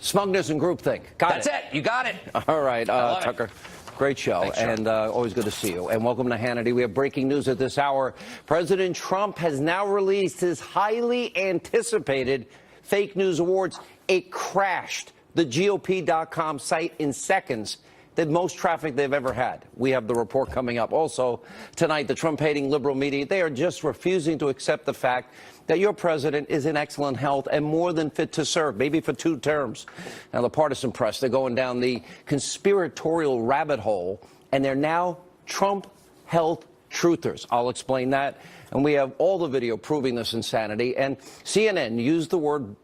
Smugness and groupthink. That's it. You got it. All right, Tucker. It. Great show, Thanks, and always good to see you. And welcome to Hannity. We have breaking news at this hour. President Trump has now released his highly anticipated fake news awards. It crashed the GOP.com site in seconds. The most traffic they've ever had. We have the report coming up. Also, tonight, the Trump-hating liberal media, they are just refusing to accept the fact that your president is in excellent health and more than fit to serve, maybe for 2 terms. Now, the partisan press, they're going down the conspiratorial rabbit hole, and they're now Trump health truthers. I'll explain that. And we have all the video proving this insanity. And CNN used the word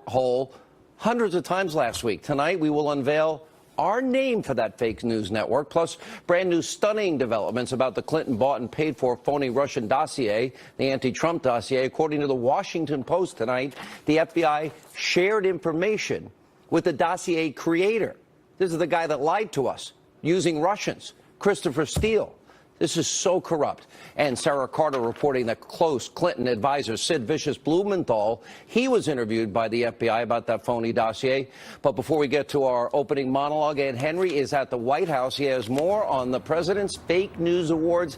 hole hundreds of times last week. Tonight, we will unveil our name for that fake news network, plus brand new stunning developments about the Clinton bought and paid for phony Russian dossier, the anti-Trump dossier. According to the Washington Post tonight, the FBI shared information with the dossier creator. This is the guy that lied to us using Russians, Christopher Steele. This is so corrupt. And Sarah Carter reporting that close Clinton advisor Sid Vicious Blumenthal, he was interviewed by the FBI about that phony dossier. But before we get to our opening monologue, Ed Henry is at the White House. He has more on the president's fake news awards.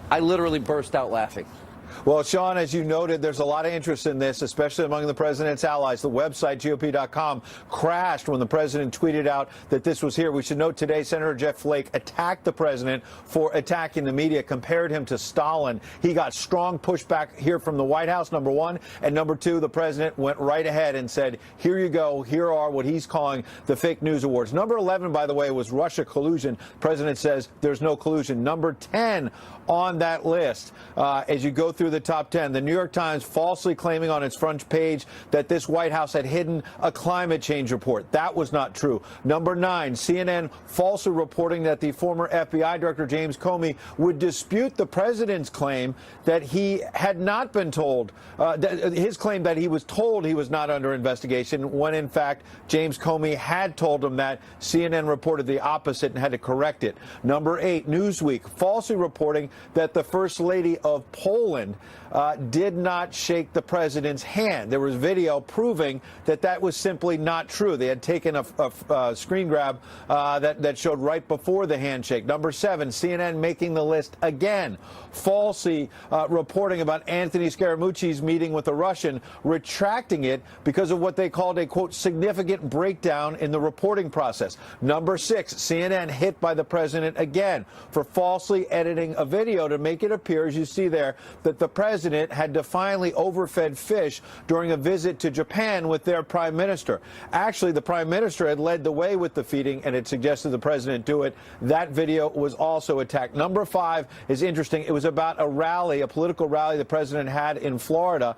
I literally burst out laughing. Well, Sean, as you noted, there's a lot of interest in this, especially among the president's allies. The website, GOP.com, crashed when the president tweeted out that this was here. We should note today, Senator Jeff Flake attacked the president for attacking the media, compared him to Stalin. He got strong pushback here from the White House, number one. And number two, the president went right ahead and said, here you go. Here are what he's calling the fake news awards. Number 11, by the way, was Russia collusion. The president says there's no collusion. Number 10 on that list, as you go through the top 10, the New York Times falsely claiming on its front page that this White House had hidden a climate change report. That was not true. Number 9, CNN falsely reporting that the former FBI Director James Comey would dispute the president's claim that he had not been told, his claim that he was told he was not under investigation, when in fact James Comey had told him that. CNN reported the opposite and had to correct it. Number 8, Newsweek falsely reporting that the First Lady of Poland did not shake the president's hand. There was video proving that that was simply not true. They had taken a screen grab that showed right before the handshake. Number 7, CNN making the list again, falsely reporting about Anthony Scaramucci's meeting with a Russian, retracting it because of what they called a, quote, significant breakdown in the reporting process. Number 6, CNN hit by the president again for falsely editing a video to make it appear, as you see there, that the president had defiantly overfed fish during a visit to Japan with their prime minister. Actually, the prime minister had led the way with the feeding and had suggested the president do it. That video was also attacked. Number 5 is interesting. It was about a rally, a political rally the president had in Florida.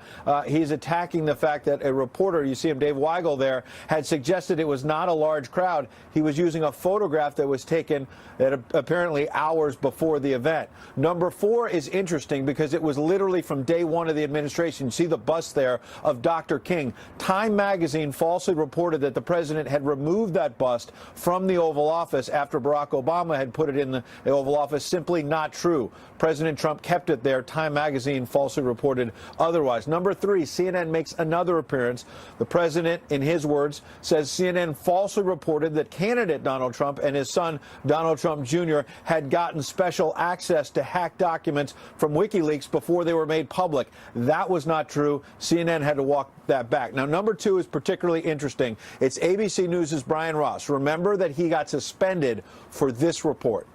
He's attacking the fact that a reporter, you see him, Dave Weigel there, had suggested it was not a large crowd. He was using a photograph that was taken at apparently hours before the event. Number 4 is interesting because it was literally from day one of the administration. You see the bust there of Dr. King. Time magazine falsely reported that the president had removed that bust from the Oval Office after Barack Obama had put it in the Oval Office. Simply not true. President Trump kept it there. Time magazine falsely reported otherwise. Number 3, CNN makes another appearance. The president, in his words, says CNN falsely reported that candidate Donald Trump and his son Donald Trump Jr. had gotten special access to hacked documents from WikiLeaks before they were made public. That was not true. CNN had to walk that back. Now, number 2 is particularly interesting. It's ABC News' Brian Ross. Remember that he got suspended for this report.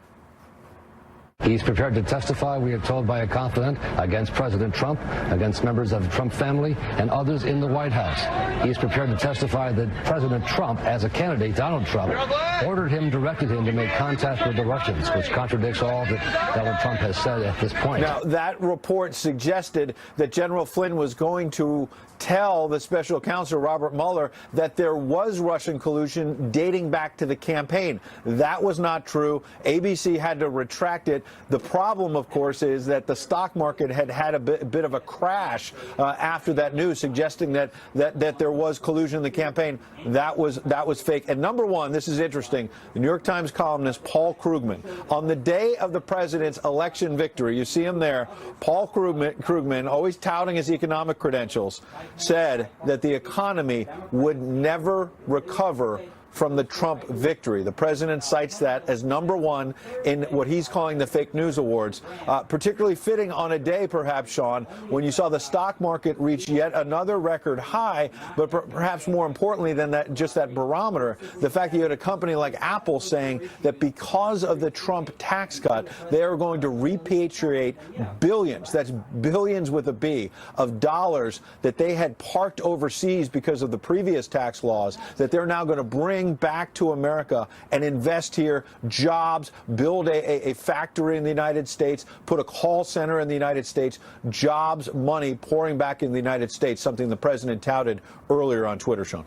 He's prepared to testify, we are told by a confidant, against President Trump, against members of the Trump family, and others in the White House. He's prepared to testify that President Trump, as a candidate, Donald Trump, directed him to make contact with the Russians, which contradicts all that Donald Trump has said at this point. Now, that report suggested that General Flynn was going to tell the special counsel, Robert Mueller, that there was Russian collusion dating back to the campaign. That was not true. ABC had to retract it. The problem, of course, is that the stock market had a bit of a crash after that news, suggesting that there was collusion in the campaign. That was fake. And number 1, this is interesting, the New York Times columnist Paul Krugman, on the day of the president's election victory, you see him there, Paul Krugman, always touting his economic credentials, said that the economy would never recover from the Trump victory. The president cites that as number one in what he's calling the fake news awards, particularly fitting on a day, perhaps, Sean, when you saw the stock market reach yet another record high, but perhaps more importantly than that, just that barometer, the fact that you had a company like Apple saying that because of the Trump tax cut, they are going to repatriate billions, that's billions with a B, of dollars that they had parked overseas because of the previous tax laws, that they're now going to bring back to America and invest here, jobs, build a factory in the United States, put a call center in the United States, jobs, money pouring back in the United States, something the president touted earlier on Twitter, Sean.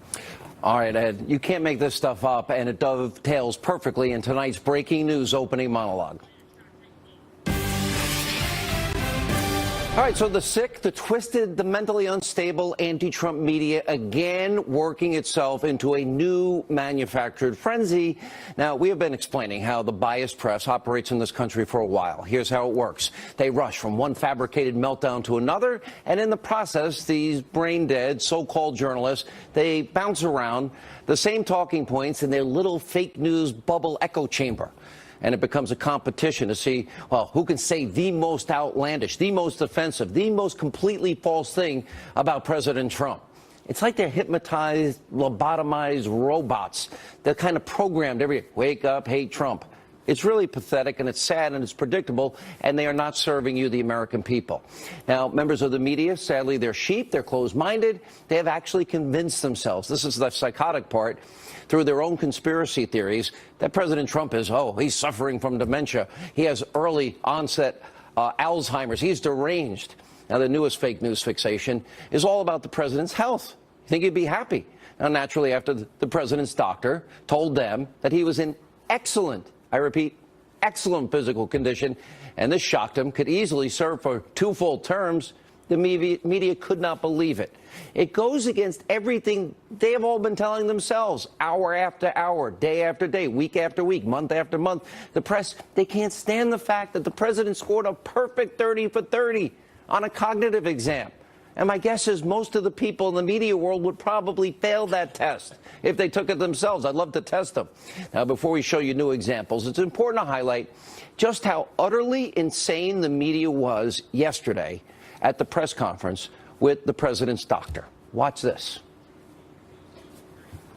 All right, Ed, you can't make this stuff up, and it dovetails perfectly in tonight's breaking news opening monologue. All right, so the sick, the twisted, the mentally unstable anti-Trump media again working itself into a new manufactured frenzy. Now, we have been explaining how the biased press operates in this country for a while. Here's how it works. They rush from one fabricated meltdown to another, and in the process, these brain-dead so-called journalists, they bounce around the same talking points in their little fake news bubble echo chamber. And it becomes a competition to see, well, who can say the most outlandish, the most offensive, the most completely false thing about President Trump. It's like they're hypnotized, lobotomized robots. They're kind of programmed every wake up, hate Trump. It's really pathetic, and it's sad, and it's predictable, and they are not serving you, the American people. Now, members of the media, sadly, they're sheep, they're closed-minded. They have actually convinced themselves, this is the psychotic part, through their own conspiracy theories, that President Trump is, he's suffering from dementia. He has early onset Alzheimer's. He's deranged. Now, the newest fake news fixation is all about the president's health. You think he'd be happy? Now, naturally, after the president's doctor told them that he was in excellent, I repeat, excellent physical condition, and this shocked him, could easily serve for 2 full terms, the media could not believe it. It goes against everything they have all been telling themselves, hour after hour, day after day, week after week, month after month. The press, they can't stand the fact that the president scored a perfect 30 for 30 on a cognitive exam. And my guess is most of the people in the media world would probably fail that test if they took it themselves. I'd love to test them. Now, before we show you new examples, it's important to highlight just how utterly insane the media was yesterday at the press conference with the president's doctor. Watch this.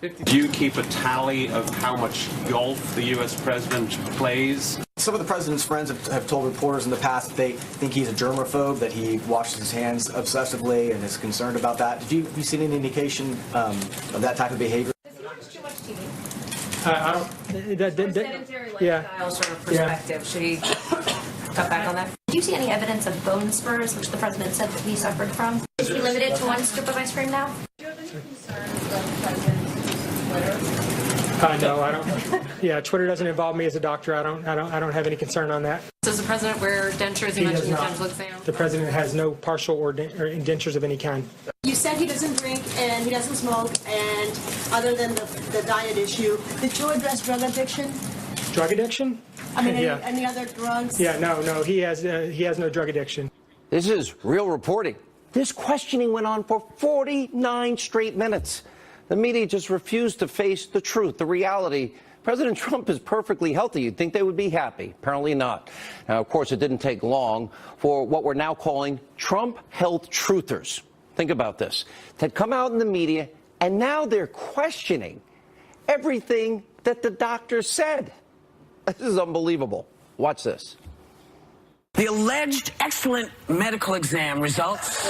Do you keep a tally of how much golf the U.S. president plays? Some of the president's friends have told reporters in the past that they think he's a germaphobe, that he washes his hands obsessively and is concerned about that. Have you seen any indication of that type of behavior? Does he watch too much TV? I don't. From sedentary lifestyle sort of perspective, should he cut back on that? Do you see any evidence of bone spurs, which the president said that he suffered from? Is he limited to 1 scoop of ice cream now? Do you have any concerns about the president's Twitter? No, I don't. Yeah, Twitter doesn't involve me as a doctor. I don't have any concern on that. Does the president wear dentures? You mentioned the dental exam. The president has no partial or indentures of any kind. You said he doesn't drink and he doesn't smoke, and other than the diet issue, did you address drug addiction? Drug addiction? I mean, any other drugs? Yeah, no, he has no drug addiction. This is real reporting. This questioning went on for 49 straight minutes. The media just refused to face the truth, the reality. President Trump is perfectly healthy. You'd think they would be happy. Apparently not. Now, of course, it didn't take long for what we're now calling Trump health truthers. Think about this. To come out in the media, and now they're questioning everything that the doctor said. This is unbelievable. Watch this. The alleged excellent medical exam results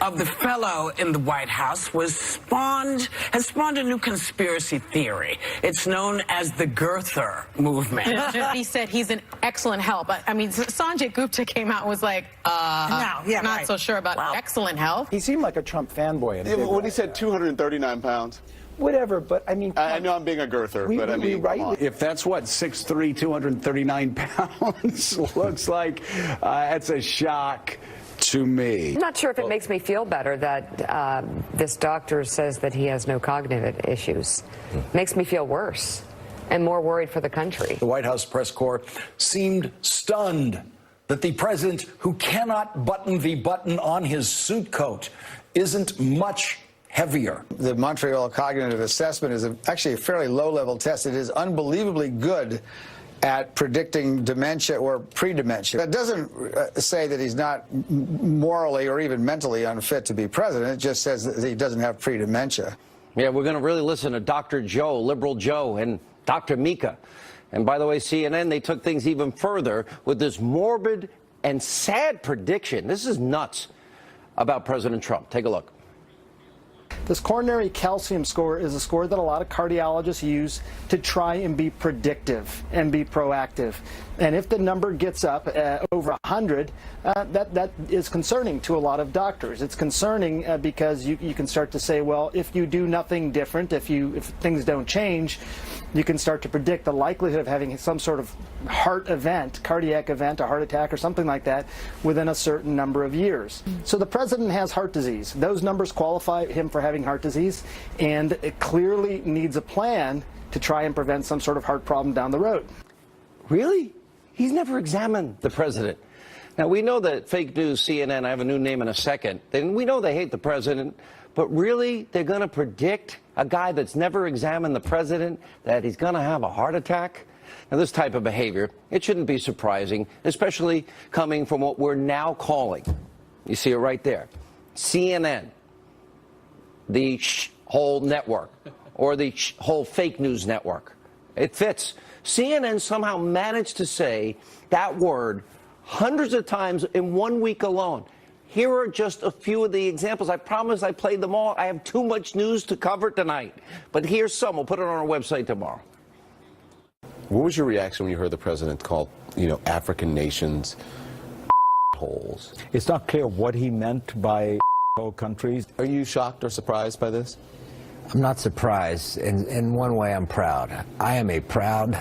of the fellow in the White House has spawned a new conspiracy theory. It's known as the girther movement. He said he's in excellent health. I mean, Sanjay Gupta came out and was like, not so sure about excellent health. He seemed like a Trump fanboy. When he said 239 pounds. Whatever, but I mean... I know I'm being a girther, but I mean, if that's what, 6'3", 239 pounds looks like, that's a shock to me. I'm not sure if it makes me feel better that this doctor says that he has no cognitive issues. Makes me feel worse and more worried for the country. The White House press corps seemed stunned that the president, who cannot button the button on his suit coat, isn't much heavier. The Montreal Cognitive Assessment is actually a fairly low-level test. It is unbelievably good at predicting dementia or pre-dementia. That doesn't say that he's not morally or even mentally unfit to be president. It just says that he doesn't have pre-dementia. Yeah, we're going to really listen to Dr. Joe, Liberal Joe, and Dr. Mika. And by the way, CNN, they took things even further with this morbid and sad prediction. This is nuts about President Trump. Take a look. This coronary calcium score is a score that a lot of cardiologists use to try and be predictive and be proactive. And if the number gets up over 100, that is concerning to a lot of doctors. It's concerning because you can start to say, well, if you do nothing different, if things don't change, you can start to predict the likelihood of having some sort of heart event, cardiac event, a heart attack or something like that within a certain number of years. So the president has heart disease. Those numbers qualify him for having heart disease, and it clearly needs a plan to try and prevent some sort of heart problem down the road. Really? He's never examined the president. Now, we know that fake news, CNN, I have a new name in a second, then we know they hate the president, but really, they're going to predict a guy that's never examined the president that he's going to have a heart attack? Now, this type of behavior, it shouldn't be surprising, especially coming from what we're now calling, you see it right there, CNN, the whole network, or the whole fake news network. It fits. CNN somehow managed to say that word hundreds of times in 1 week alone. Here are just a few of the examples. I promise I played them all. I have too much news to cover tonight. But here's some. We'll put it on our website tomorrow. What was your reaction when you heard the president call, African nations holes? It's not clear what he meant by whole countries. Are you shocked or surprised by this? I'm not surprised. In one way, I'm proud. I am a proud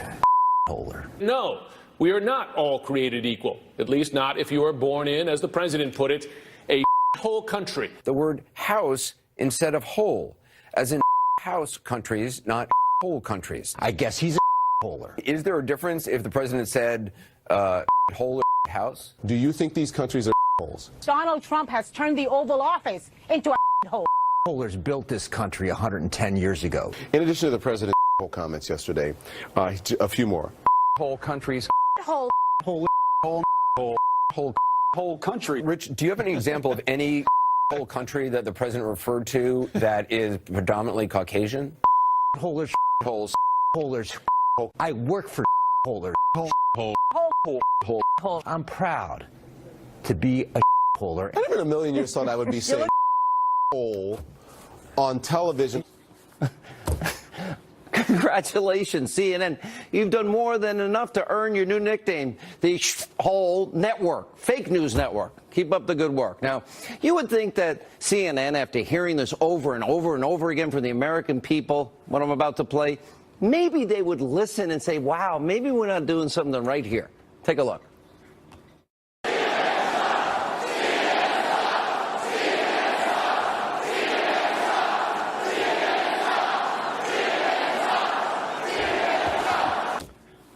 holer. No, we are not all created equal, at least not if you are born in, as the president put it, a whole country. The word house instead of whole, as in house countries, not whole countries. I guess he's a holer. Is there a difference if the president said whole or house? Do you think these countries are holes? Donald Trump has turned the Oval Office into a hole. Holers built this country 110 years ago. In addition to the president's comments yesterday, a few more. Whole countries. Whole. Whole. Whole country. Rich, do you have any example of any whole country that the president referred to that is predominantly Caucasian? Holers. Holes. Holers. I work for holers. Hole. I'm proud to be a holer. I never in a million years thought I would be saying hole on television. Congratulations, CNN. You've done more than enough to earn your new nickname, the whole network, fake news network. Keep up the good work. Now, you would think that CNN, after hearing this over and over and over again from the American people, what I'm about to play, maybe they would listen and say, wow, maybe we're not doing something right here. Take a look.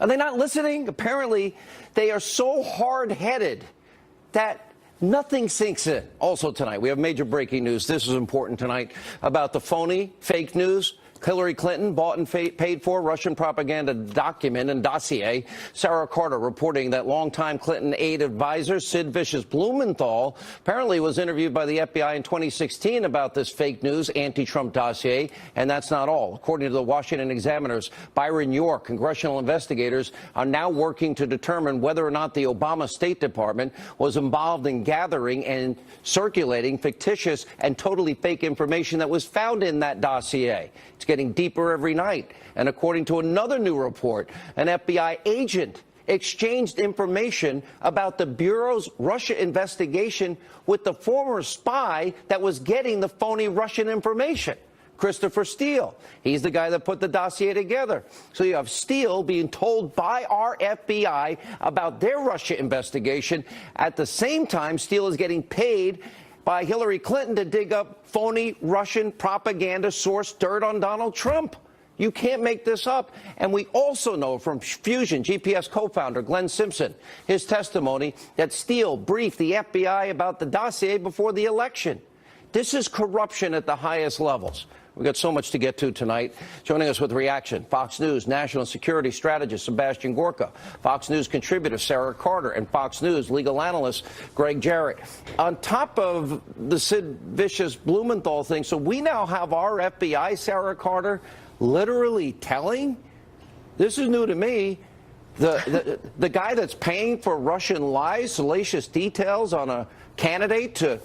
Are they not listening? Apparently, they are so hard-headed that nothing sinks in. Also tonight, we have major breaking news. This is important tonight about the phony, fake news. Hillary Clinton bought and paid for Russian propaganda document and dossier. Sarah Carter reporting that longtime Clinton aide advisor Sid Vicious Blumenthal apparently was interviewed by the FBI in 2016 about this fake news anti-Trump dossier. And that's not all. According to the Washington Examiner's Byron York, congressional investigators are now working to determine whether or not the Obama State Department was involved in gathering and circulating fictitious and totally fake information that was found in that dossier. It's getting deeper every night. And according to another new report, an FBI agent exchanged information about the Bureau's Russia investigation with the former spy that was getting the phony Russian information, Christopher Steele. He's the guy that put the dossier together. So you have Steele being told by our FBI about their Russia investigation. At the same time, Steele is getting paid by Hillary Clinton to dig up phony Russian propaganda source dirt on Donald Trump. You can't make this up. And we also know from Fusion GPS co-founder Glenn Simpson, his testimony that Steele briefed the FBI about the dossier before the election. This is corruption at the highest levels. We've got so much to get to tonight. Joining us with reaction, Fox News national security strategist Sebastian Gorka, Fox News contributor Sarah Carter, and Fox News legal analyst Greg Jarrett. On top of the Sid Vicious Blumenthal thing, so we now have our FBI, Sarah Carter, literally telling, this is new to me, the guy that's paying for Russian lies, salacious details on a candidate to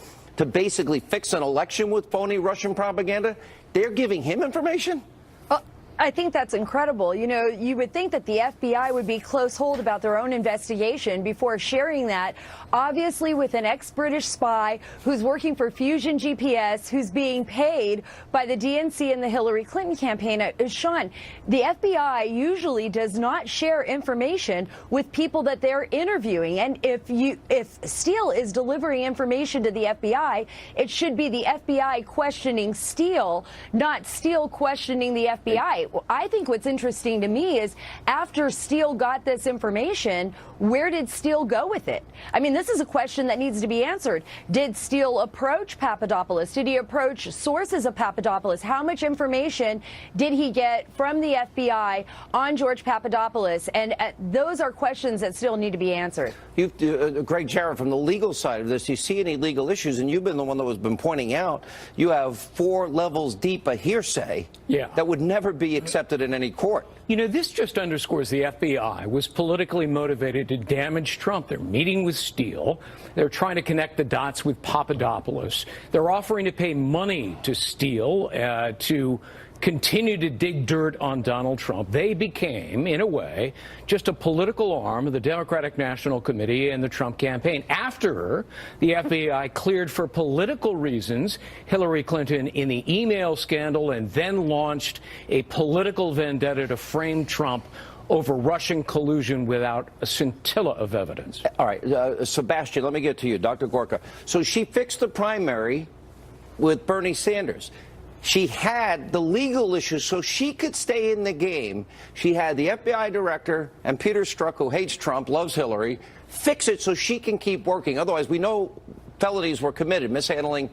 basically fix an election with phony Russian propaganda, they're giving him information? I think that's incredible. You know, you would think that the FBI would be close-hold about their own investigation before sharing that, obviously with an ex-British spy who's working for Fusion GPS, who's being paid by the DNC and the Hillary Clinton campaign. Sean, the FBI usually does not share information with people that they're interviewing. And if Steele is delivering information to the FBI, it should be the FBI questioning Steele, not Steele questioning the FBI. I think what's interesting to me is after Steele got this information, where did Steele go with it? I mean, this is a question that needs to be answered. Did Steele approach Papadopoulos? Did he approach sources of Papadopoulos? How much information did he get from the FBI on George Papadopoulos? And those are questions that still need to be answered. Greg Jarrett, from the legal side of this, do you see any legal issues? And you've been the one that has been pointing out you have 4 levels deep a hearsay that would never be accepted in any court. You know, this just underscores the FBI was politically motivated to damage Trump. They're meeting with Steele. They're trying to connect the dots with Papadopoulos. They're offering to pay money to Steele to continue to dig dirt on Donald Trump. They became, in a way, just a political arm of the Democratic National Committee and the Trump campaign. After the FBI cleared for political reasons Hillary Clinton in the email scandal and then launched a political vendetta to frame Trump over Russian collusion without a scintilla of evidence. All right, Sebastian, let me get to you, Dr. Gorka. So she fixed the primary with Bernie Sanders. She had the legal issues so she could stay in the game. She had the FBI director and Peter Strzok, who hates Trump, loves Hillary, fix it so she can keep working. Otherwise, we know felonies were committed, mishandling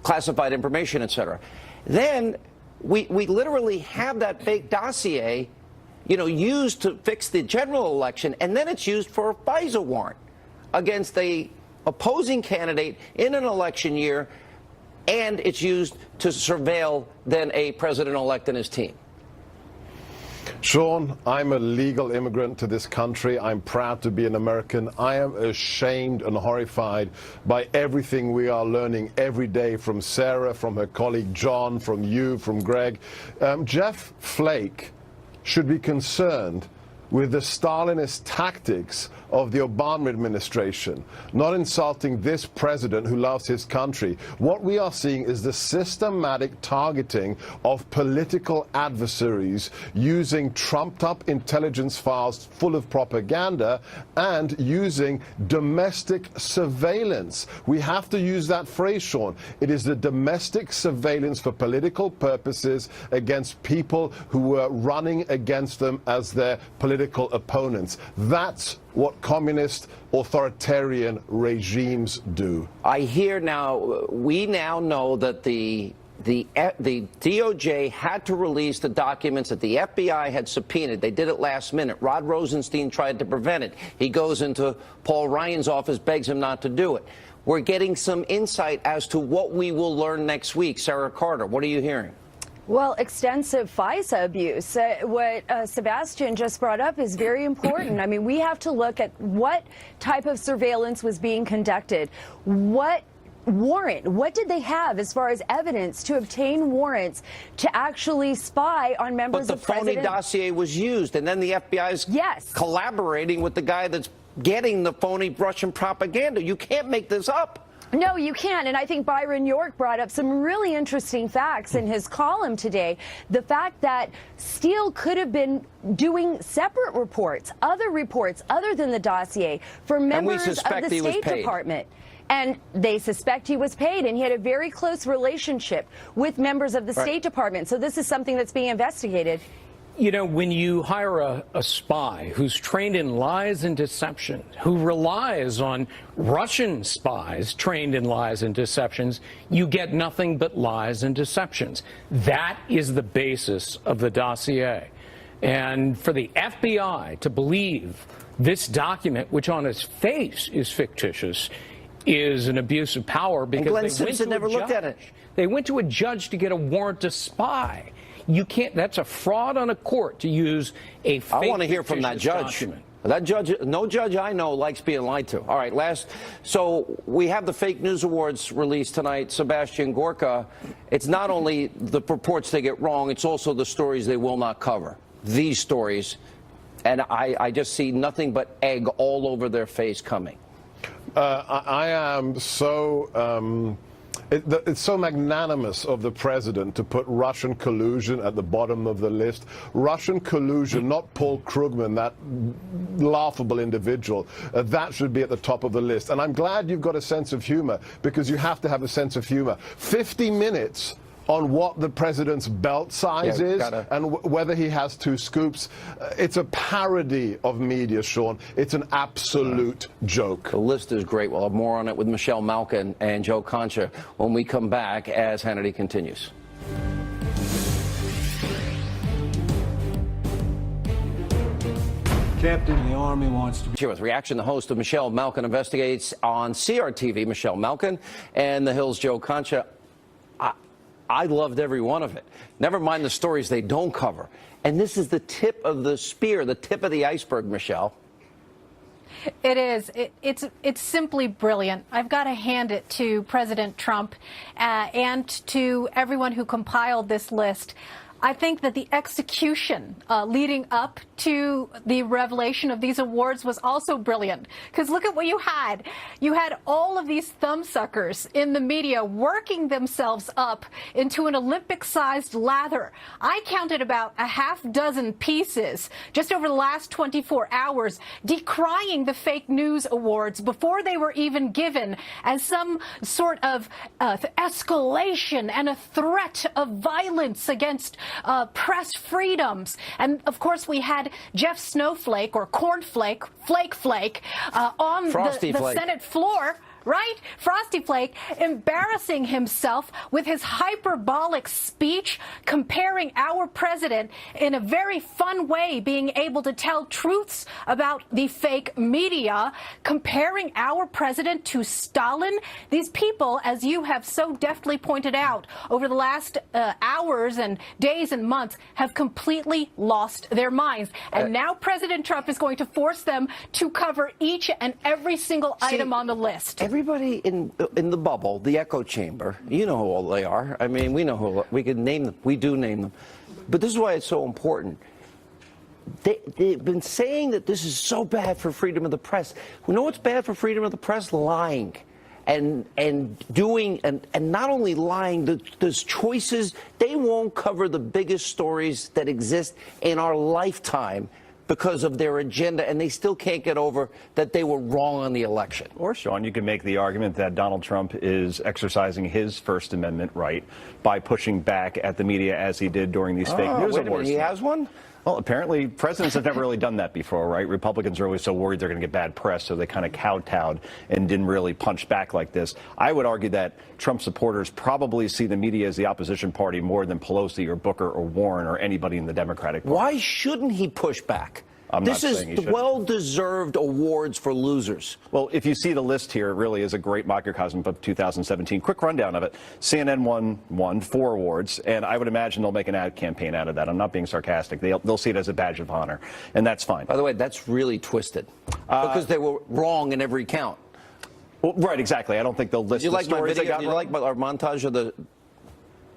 classified information, et cetera. Then we literally have that fake dossier, you know, used to fix the general election, and then it's used for a FISA warrant against the opposing candidate in an election year, and it's used to surveil then a president-elect and his team. Sean, I'm a legal immigrant to this country. I'm proud to be an American. I am ashamed and horrified by everything we are learning every day from Sarah, from her colleague John, from you, from Greg. Jeff Flake should be concerned with the Stalinist tactics of the Obama administration, not insulting this president who loves his country. What we are seeing is the systematic targeting of political adversaries using trumped-up intelligence files full of propaganda and using domestic surveillance. We have to use that phrase, Sean. It is the domestic surveillance for political purposes against people who were running against them as their political opponents. That's what communist authoritarian regimes do. I hear now, we now know that the DOJ had to release the documents that the FBI had subpoenaed. They did it last minute. Rod Rosenstein tried to prevent it. He goes into Paul Ryan's office, begs him not to do it. We're getting some insight as to what we will learn next week. Sarah Carter, what are you hearing? Well, extensive FISA abuse. What Sebastian just brought up is very important. I mean, we have to look at what type of surveillance was being conducted. What warrant? What did they have as far as evidence to obtain warrants to actually spy on members of President? But the phony dossier was used, and then the FBI is collaborating with the guy that's getting the phony Russian propaganda. You can't make this up. No, you can't. And I think Byron York brought up some really interesting facts in his column today. The fact that Steele could have been doing separate reports other than the dossier for members of the State Department. And they suspect he was paid, and he had a very close relationship with members of the State Department. So this is something that's being investigated. You know, when you hire a spy who's trained in lies and deception, who relies on Russian spies trained in lies and deceptions, you get nothing but lies and deceptions. That is the basis of the dossier. And for the FBI to believe this document, which on its face is fictitious, is an abuse of power because Glenn Simpson never looked at it. They went to a judge to get a warrant to spy. You can't. That's a fraud on a court to use a fake. I want to hear from that judge. Document. That judge, no judge I know likes being lied to. All right, so we have the fake news awards released tonight. Sebastian Gorka. It's not only the reports they get wrong; it's also the stories they will not cover. These stories, and I just see nothing but egg all over their face coming. I am so. It's so magnanimous of the president to put Russian collusion at the bottom of the list. Russian collusion, not Paul Krugman, that laughable individual. That should be at the top of the list. And I'm glad you've got a sense of humor, because you have to have a sense of humor. 50 minutes on what the president's belt size is and whether he has 2 scoops. It's a parody of media, Sean. It's an absolute joke. The list is great. We'll have more on it with Michelle Malkin and Joe Concha when we come back as Hannity continues. Captain, the Army wants to be... Here with reaction, the host of Michelle Malkin Investigates on CRTV, Michelle Malkin, and The Hill's Joe Concha. I loved every one of it. Never mind the stories they don't cover. And this is the tip of the spear, the tip of the iceberg, Michelle. It is. It's simply brilliant. I've got to hand it to President Trump and to everyone who compiled this list. I think that the execution leading up to the revelation of these awards was also brilliant. Because look at what you had. You had all of these thumbsuckers in the media working themselves up into an Olympic-sized lather. I counted about a half dozen pieces just over the last 24 hours decrying the fake news awards before they were even given as some sort of escalation and a threat of violence against press freedoms. And of course we had Jeff Snowflake or Cornflake, Flake, on the Senate floor. Right? Frosty Flake embarrassing himself with his hyperbolic speech, comparing our president in a very fun way, being able to tell truths about the fake media, comparing our president to Stalin. These people, as you have so deftly pointed out, over the last hours and days and months, have completely lost their minds. And now President Trump is going to force them to cover each and every single item on the list. Everybody in the bubble, the echo chamber, you know who all they are. I mean, we know who, we can name them. We do name them. But this is why it's so important. They've been saying that this is so bad for freedom of the press. You know what's bad for freedom of the press? Lying. And not only lying, there's choices. They won't cover the biggest stories that exist in our lifetime because of their agenda, and they still can't get over that they were wrong on the election. Or, Sean, you can make the argument that Donald Trump is exercising his First Amendment right by pushing back at the media as he did during these fake news awards. He has one? Well, apparently presidents have never really done that before, right? Republicans are always so worried they're going to get bad press, so they kind of kowtowed and didn't really punch back like this. I would argue that Trump supporters probably see the media as the opposition party more than Pelosi or Booker or Warren or anybody in the Democratic Party. Why shouldn't he push back? This is well-deserved awards for losers. Well, if you see the list here, it really is a great microcosm of 2017. Quick rundown of it. CNN won 4 awards, and I would imagine they'll make an ad campaign out of that. I'm not being sarcastic. They'll see it as a badge of honor, and that's fine. By the way, that's really twisted because they were wrong in every count. Well, right, exactly. I don't think they'll list the stories they got wrong. Do you like our montage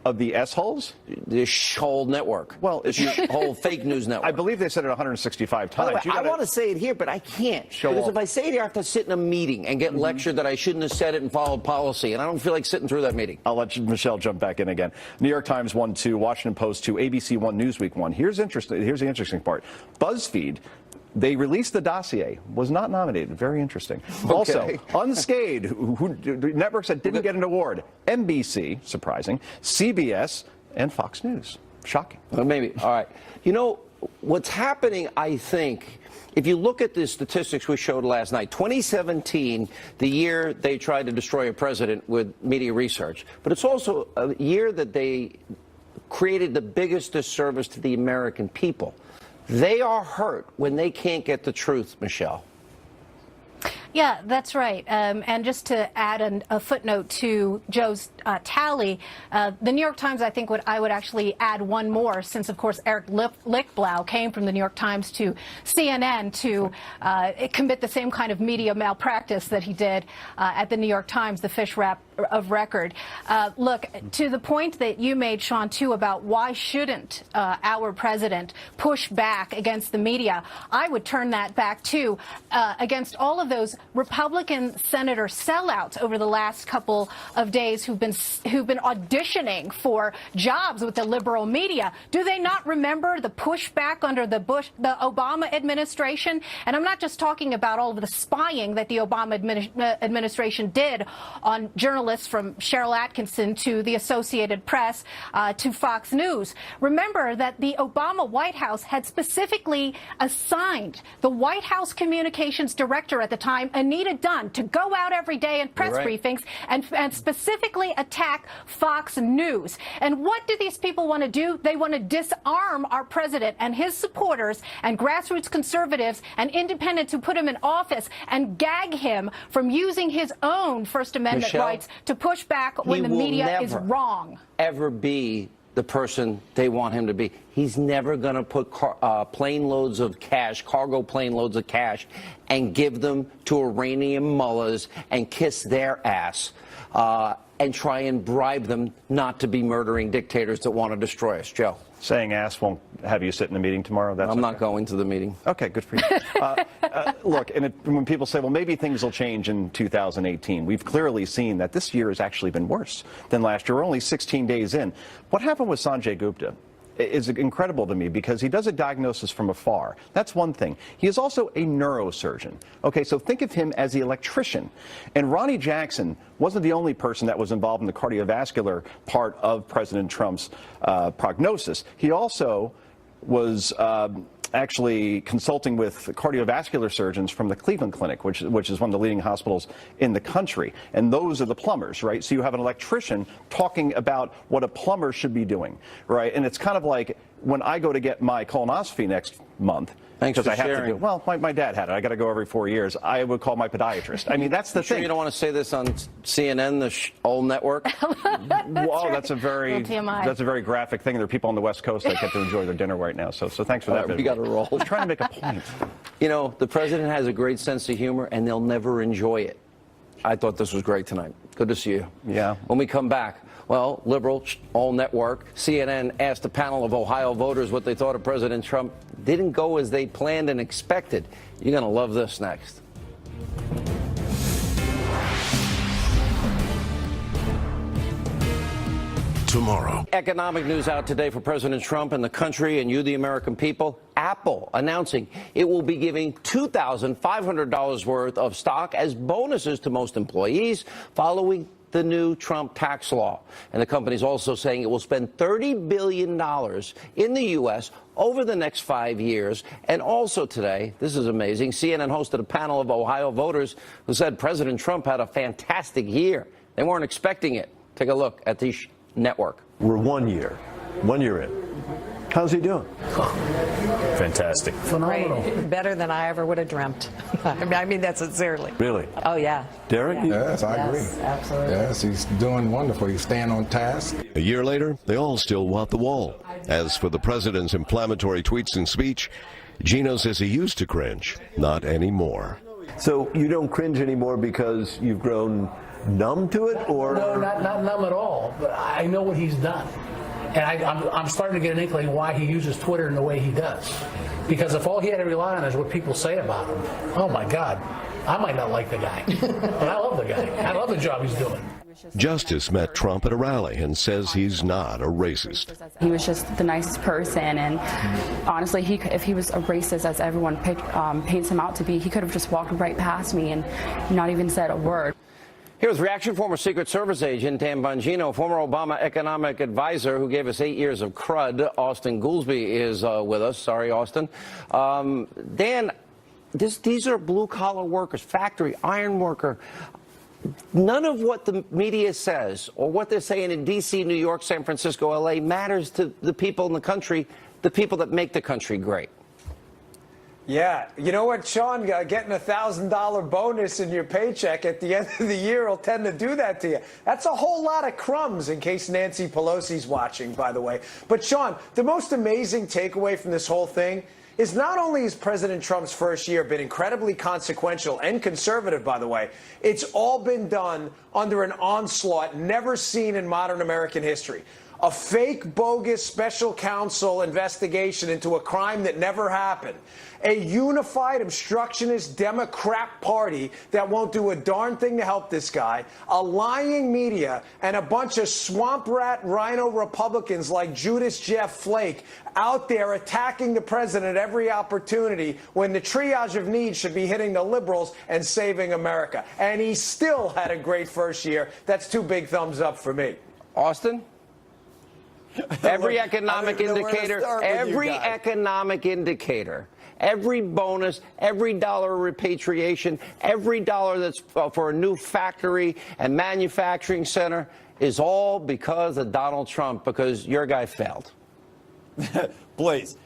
of the S-holes? The whole network. Well, the whole fake news network. I believe they said it 165 times. Way, I want to say it here, but I can't. Because if I say it here, I have to sit in a meeting and get lectured that I shouldn't have said it and followed policy, and I don't feel like sitting through that meeting. I'll let Michelle jump back in again. New York Times won 2, Washington Post 2, ABC 1, Newsweek 1. Here's the interesting part. BuzzFeed They released the dossier, was not nominated. Very interesting. Okay. Also, unscathed, who networks that didn't get an award, NBC, surprising, CBS, and Fox News. Shocking. Well, maybe. All right. You know, what's happening, I think, if you look at the statistics we showed last night, 2017, the year they tried to destroy a president with media research, but it's also a year that they created the biggest disservice to the American people. They are hurt when they can't get the truth, Michelle. Yeah, that's right. And just to add a footnote to Joe's tally, the New York Times, I think I would actually add one more, since, of course, Eric Lichtblau came from the New York Times to CNN to commit the same kind of media malpractice that he did at the New York Times, the fish wrap of record. Look, to the point that you made, Sean, too, about why shouldn't our president push back against the media, I would turn that back, too, against all of those Republican senator sellouts over the last couple of days who've been auditioning for jobs with the liberal media. Do they not remember the pushback under the Obama administration? And I'm not just talking about all of the spying that the Obama administration did on journalists, from Cheryl Atkinson to the Associated Press to Fox News. Remember that the Obama White House had specifically assigned the White House communications director at the time, Anita Dunn, to go out every day in press briefings and specifically attack Fox News. And what do these people want to do? They want to disarm our president and his supporters and grassroots conservatives and independents who put him in office, and gag him from using his own First Amendment rights to push back when the media is wrong. Ever be the person they want him to be. He's never going to put plane loads of cash, cargo plane loads of cash, and give them to Iranian mullahs and kiss their ass and try and bribe them not to be murdering dictators that want to destroy us. Joe. Saying ass won't have you sit in the meeting tomorrow? I'm not going to the meeting. Okay, good for you. Look, and when people say, well, maybe things will change in 2018, we've clearly seen that this year has actually been worse than last year. We're only 16 days in. What happened with Sanjay Gupta is incredible to me, because he does a diagnosis from afar. That's one thing. He is also a neurosurgeon. Okay, so think of him as the electrician. And Ronnie Jackson wasn't the only person that was involved in the cardiovascular part of President Trump's prognosis. He also was actually consulting with cardiovascular surgeons from the Cleveland Clinic, which is one of the leading hospitals in the country. And those are the plumbers, right? So you have an electrician talking about what a plumber should be doing, right? And it's kind of like when I go to get my colonoscopy next month. Thanks for sharing. Well, my dad had it. I got to go every 4 years. I would call my podiatrist. I mean, that's the thing. Sure you don't want to say this on CNN, the old network? That's a very graphic thing. There are people on the West Coast that get to enjoy their dinner right now. So thanks for that. We got to roll. I was trying to make a point. You know, the president has a great sense of humor, and they'll never enjoy it. I thought this was great tonight. Good to see you. Yeah. When we come back, well, liberal, all network, CNN asked a panel of Ohio voters what they thought of President Trump. Didn't go as they planned and expected. You're going to love this next. Tomorrow. Economic news out today for President Trump and the country and you, the American people. Apple announcing it will be giving $2,500 worth of stock as bonuses to most employees following the new Trump tax law. And the company's also saying it will spend $30 billion in the U.S. over the next 5 years. And also today, this is amazing, CNN hosted a panel of Ohio voters who said President Trump had a fantastic year. They weren't expecting it. Take a look at the network. We're 1 year in. How's he doing? Fantastic. Phenomenal. Better than I ever would have dreamt. I mean that sincerely. Really? Oh, yeah. Derek? Yes, I agree. Absolutely. Yes, he's doing wonderful. He's staying on task. A year later, they all still want the wall. As for the president's inflammatory tweets and speech, Gino says he used to cringe, not anymore. So you don't cringe anymore because you've grown numb to it, or? No, not numb at all, but I know what he's done. And I'm starting to get an inkling why he uses Twitter in the way he does. Because if all he had to rely on is what people say about him, oh my God, I might not like the guy, but I love the guy. I love the job he's doing. Justice met Trump at a rally and says he's not a racist. He was just the nicest person, and honestly, if he was a racist, as everyone paints him out to be, he could have just walked right past me and not even said a word. Here's reaction former Secret Service agent Dan Bongino, former Obama economic advisor who gave us 8 years of crud. Austin Goolsbee is with us. Sorry, Austin. Dan, these are blue-collar workers, factory, iron worker. None of what the media says or what they're saying in D.C., New York, San Francisco, L.A. matters to the people in the country, the people that make the country great. Yeah, you know what, Sean, getting a $1,000 bonus in your paycheck at the end of the year will tend to do that to you. That's a whole lot of crumbs, in case Nancy Pelosi's watching, by the way. But, Sean, the most amazing takeaway from this whole thing is not only has President Trump's first year been incredibly consequential and conservative, by the way, it's all been done under an onslaught never seen in modern American history. A fake, bogus special counsel investigation into a crime that never happened. A unified obstructionist Democrat party that won't do a darn thing to help this guy. A lying media and a bunch of swamp rat rhino Republicans like Judas Jeff Flake out there attacking the president at every opportunity when the triage of needs should be hitting the liberals and saving America. And he still had a great first year. That's 2 big thumbs up for me. Austin? Every economic indicator, every bonus, every dollar of repatriation, every dollar that's for a new factory and manufacturing center is all because of Donald Trump, because your guy failed. Blaze,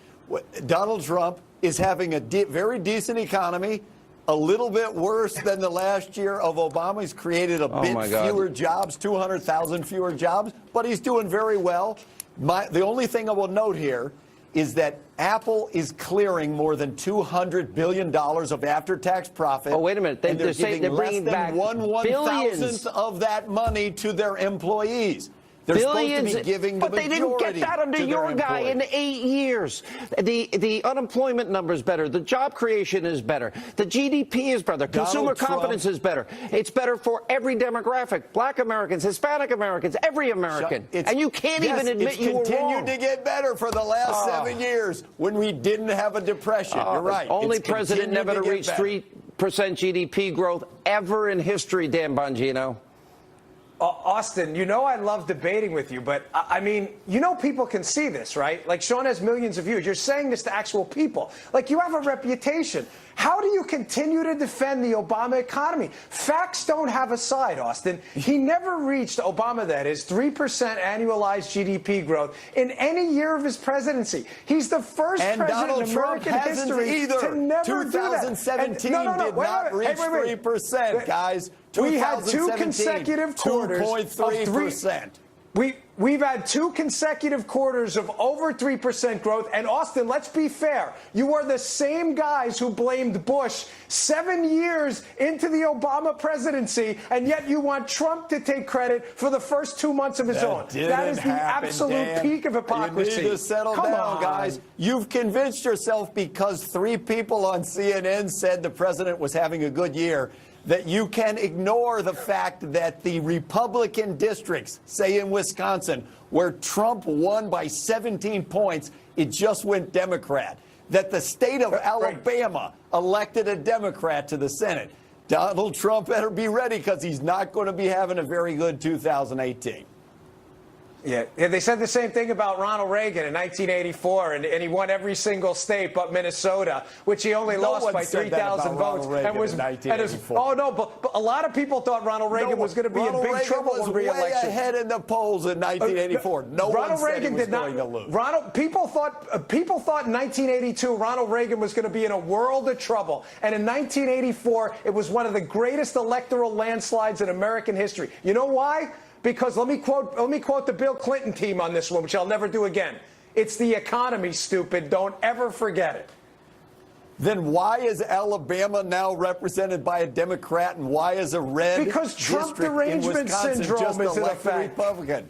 Donald Trump is having a very decent economy, a little bit worse than the last year of Obama. He's created a bit fewer jobs, 200,000 fewer jobs, but he's doing very well. The only thing I will note here is that Apple is clearing more than $200 billion of after-tax profit. Oh, wait a minute. They're saying they're bringing back $1,000th of that money to their employees. They're billions, supposed to be giving the but they didn't get that under your guy in 8 years. The unemployment number is better. The job creation is better. The GDP is better. Consumer confidence is better. It's better for every demographic: Black Americans, Hispanic Americans, every American. And you can't even admit you were wrong. It's continued to get better for the last 7 years when we didn't have a depression. You're right. Only president never to reach 3% GDP growth ever in history, Dan Bongino. Austin, you know I love debating with you, but I mean, you know people can see this, right? Like Sean has millions of views. You're saying this to actual people. Like you have a reputation. How do you continue to defend the Obama economy? Facts don't have a side, Austin. He never reached, Obama that is, 3% annualized GDP growth in any year of his presidency. He's the first president in American history to never do that. 2017 did not reach 3%, guys. We had 2 consecutive quarters of 2.3%. We've had 2 consecutive quarters of over 3% growth. And Austin, let's be fair. You are the same guys who blamed Bush 7 years into the Obama presidency, and yet you want Trump to take credit for the first 2 months of his own. That is the absolute peak of hypocrisy. You need to settle down, guys. You've convinced yourself because 3 people on CNN said the president was having a good year that you can ignore the fact that the Republican districts, say in Wisconsin, where Trump won by 17 points, it just went Democrat. That the state of Alabama elected a Democrat to the Senate. Donald Trump better be ready because he's not going to be having a very good 2018. Yeah, they said the same thing about Ronald Reagan in 1984, and he won every single state but Minnesota, which he only lost by 3,000 votes. Oh no, but a lot of people thought Ronald Reagan was going to be in big trouble in re-election. Way ahead in the polls in 1984. No one said he was going to lose. People thought in 1982 Ronald Reagan was going to be in a world of trouble, and in 1984 it was one of the greatest electoral landslides in American history. You know why? Because let me quote the Bill Clinton team on this one, which I'll never do again. It's the economy, stupid. Don't ever forget it. Then why is Alabama now represented by a Democrat, and why is a red because Trump district derangement in Wisconsin syndrome just is in elected effect. Republican?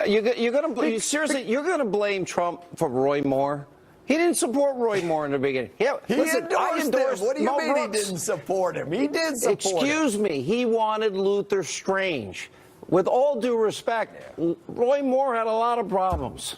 You're going to blame Trump for Roy Moore? He didn't support Roy Moore in the beginning. Yeah, He listen, I endorsed him. What do you Mo mean Brooks. he didn't support him? He did support him. Excuse me. He wanted Luther Strange. With all due respect, Roy Moore had a lot of problems.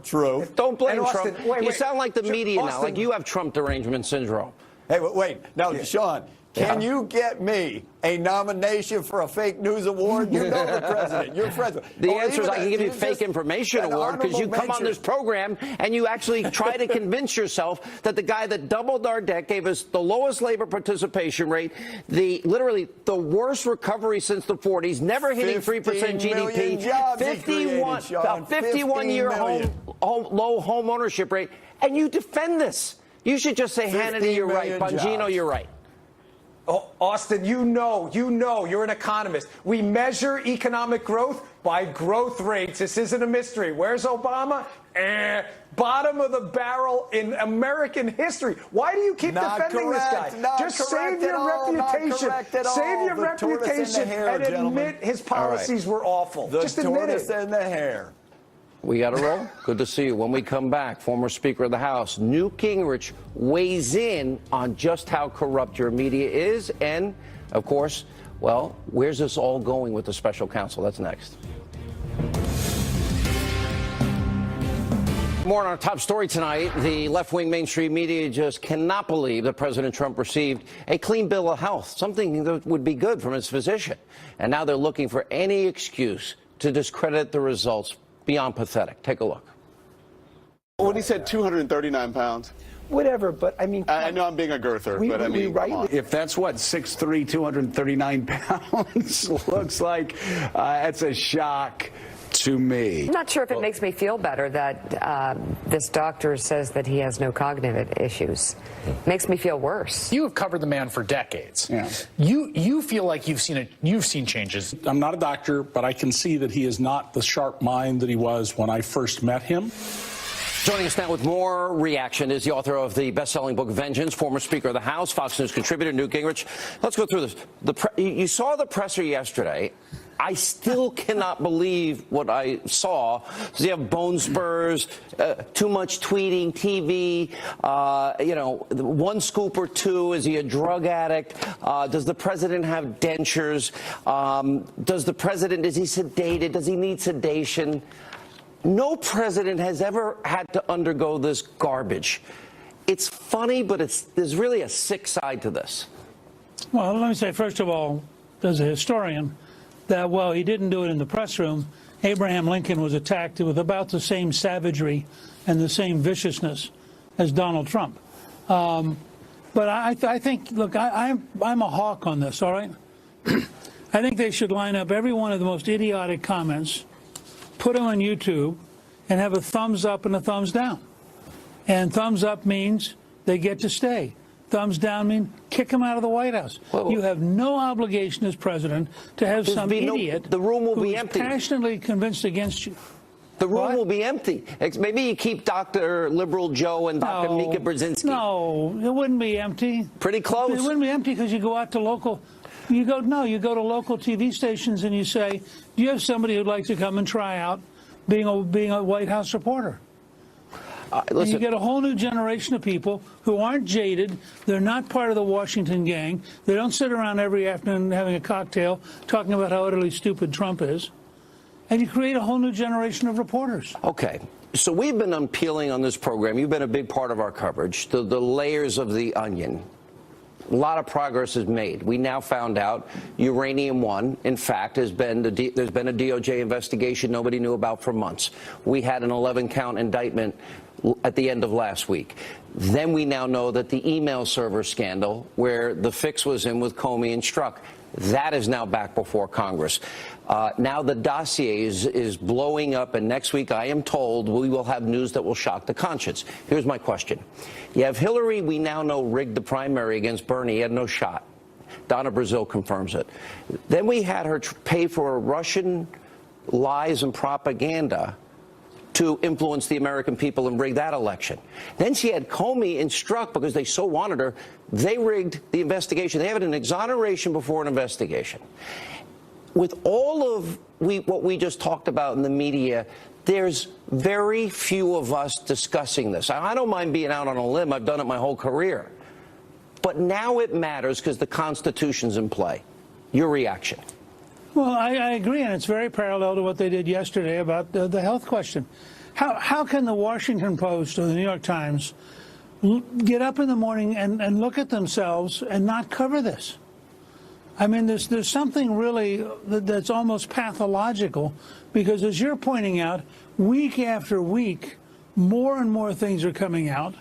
True. Don't blame And Austin, Trump. wait, You sound like the media now, Austin- like you have Trump derangement syndrome. Hey, wait. Now, Sean, can you get me a nomination for a fake news award? You know the president. You're president. The Or answer is even I can give you a fake information an award because you honorable come on mention. this program and you actually try to convince yourself that the guy that doubled our debt, gave us the lowest labor participation rate, literally the worst recovery since the 40s, never hitting 3% 15 million GDP, jobs he created, Sean. 51-year 15 million. low home ownership rate, and you defend this. You should just say, 15 Hannity, you're right. million Bongino, jobs. you're right. Oh, Austin, you know, you're an economist. We measure economic growth by growth rates. This isn't a mystery. Where's Obama? Bottom of the barrel in American history. Why do you keep defending this guy? Just save your reputation. Save your reputation and admit his policies were awful. Just admit it. The the hair. We got to roll. Good to see you. When we come back, former Speaker of the House, Newt Gingrich, weighs in on just how corrupt your media is. And, of course, well, where's this all going with the special counsel? That's next. More on our top story tonight. The left-wing mainstream media just cannot believe that President Trump received a clean bill of health, something that would be good from his physician. And now they're looking for any excuse to discredit the results. Beyond pathetic. Take a look. When he said 239 pounds. Whatever, but I mean, I know I'm being a girther, but I mean, come on. If that's what 6'3", 239 pounds looks like, that's a shock to me. I'm not sure if it makes me feel better that this doctor says that he has no cognitive issues. Makes me feel worse. You have covered the man for decades. Yeah. You feel like you've seen changes. I'm not a doctor, but I can see that he is not the sharp mind that he was when I first met him. Joining us now with more reaction is the author of the best-selling book Vengeance, former Speaker of the House, Fox News contributor Newt Gingrich. Let's go through this. You saw the presser yesterday. I still cannot believe what I saw. Does he have bone spurs, too much tweeting, TV, one scoop or two? Is he a drug addict? Does the president have dentures? Is he sedated? Does he need sedation? No president has ever had to undergo this garbage. It's funny, but there's really a sick side to this. Well, let me say, first of all, as a historian, that while he didn't do it in the press room, Abraham Lincoln was attacked with about the same savagery and the same viciousness as Donald Trump. But I think, look, I'm a hawk on this, all right? I think they should line up every one of the most idiotic comments, put them on YouTube, and have a thumbs up and a thumbs down. And thumbs up means they get to stay. Thumbs down mean kick him out of the White House. Whoa. You have no obligation as president to have some idiot the room will be empty. Passionately convinced against you. The room will be empty. Maybe you keep Dr. Liberal Joe and Dr. Mika Brzezinski. No, it wouldn't be empty. Pretty close. It wouldn't be empty because you go out to local. You go to local TV stations and you say, do you have somebody who'd like to come and try out being a White House reporter? And you get a whole new generation of people who aren't jaded. They're not part of the Washington gang. They don't sit around every afternoon having a cocktail talking about how utterly stupid Trump is. And you create a whole new generation of reporters. Okay. So we've been unpeeling on this program. You've been a big part of our coverage, the layers of the onion. A lot of progress is made. We now found out Uranium One, in fact, there's been a DOJ investigation nobody knew about for months. We had an 11-count indictment at the end of last week. Then we now know that the email server scandal, where the fix was in with Comey and Strzok, that is now back before Congress. Now the dossier is blowing up, and next week, I am told, we will have news that will shock the conscience. Here's my question. You have Hillary, we now know, rigged the primary against Bernie. He had no shot. Donna Brazile confirms it. Then we had her pay for Russian lies and propaganda to influence the American people and rig that election. Then she had Comey and Strzok because they so wanted her. They rigged the investigation. They have an exoneration before an investigation. With all of what we just talked about in the media, There's very few of us discussing this. I don't mind being out on a limb. I've done it my whole career. But now it matters because the Constitution's in play. Your reaction? Well, I agree, and it's very parallel to what they did yesterday about the health question. How can the Washington Post or the New York Times get up in the morning and look at themselves and not cover this? I mean, there's something really that's almost pathological, because as you're pointing out, week after week, more and more things are coming out.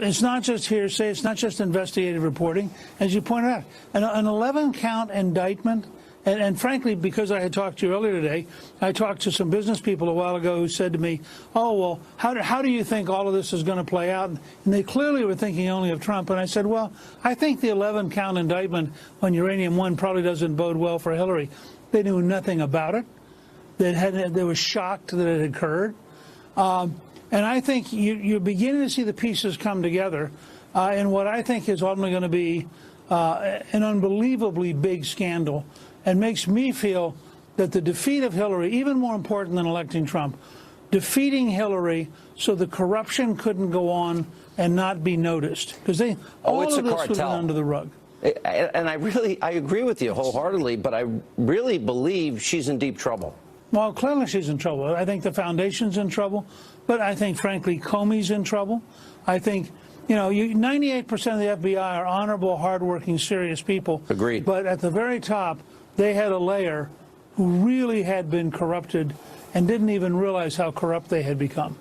It's not just hearsay, it's not just investigative reporting, as you pointed out. An 11-count indictment, and frankly, because I had talked to you earlier today, I talked to some business people a while ago who said to me, oh, well, how do you think all of this is going to play out? And they clearly were thinking only of Trump. And I said, well, I think the 11-count indictment on Uranium One probably doesn't bode well for Hillary. They knew nothing about it. They were shocked that it occurred. And I think you're beginning to see the pieces come together in what I think is ultimately going to be an unbelievably big scandal, and makes me feel that the defeat of Hillary, even more important than electing Trump, defeating Hillary so the corruption couldn't go on and not be noticed, because all it's of a this cartel. was under the rug. And I agree with you wholeheartedly, but I really believe she's in deep trouble. Well, clearly she's in trouble. I think the foundation's in trouble, but I think, frankly, Comey's in trouble. I think, 98% of the FBI are honorable, hardworking, serious people. Agreed. But at the very top, they had a layer who really had been corrupted and didn't even realize how corrupt they had become.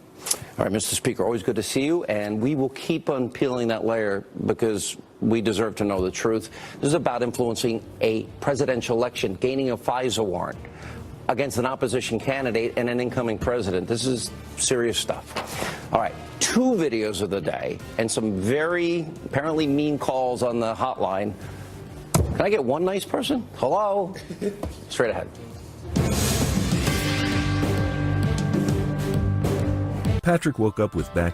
All right, Mr. Speaker, always good to see you, and we will keep on peeling that layer because we deserve to know the truth. This is about influencing a presidential election, gaining a FISA warrant against an opposition candidate and an incoming president. This is serious stuff. All right, 2 videos of the day and some very apparently mean calls on the hotline. Can I get one nice person? Hello? Straight ahead. Patrick woke up with back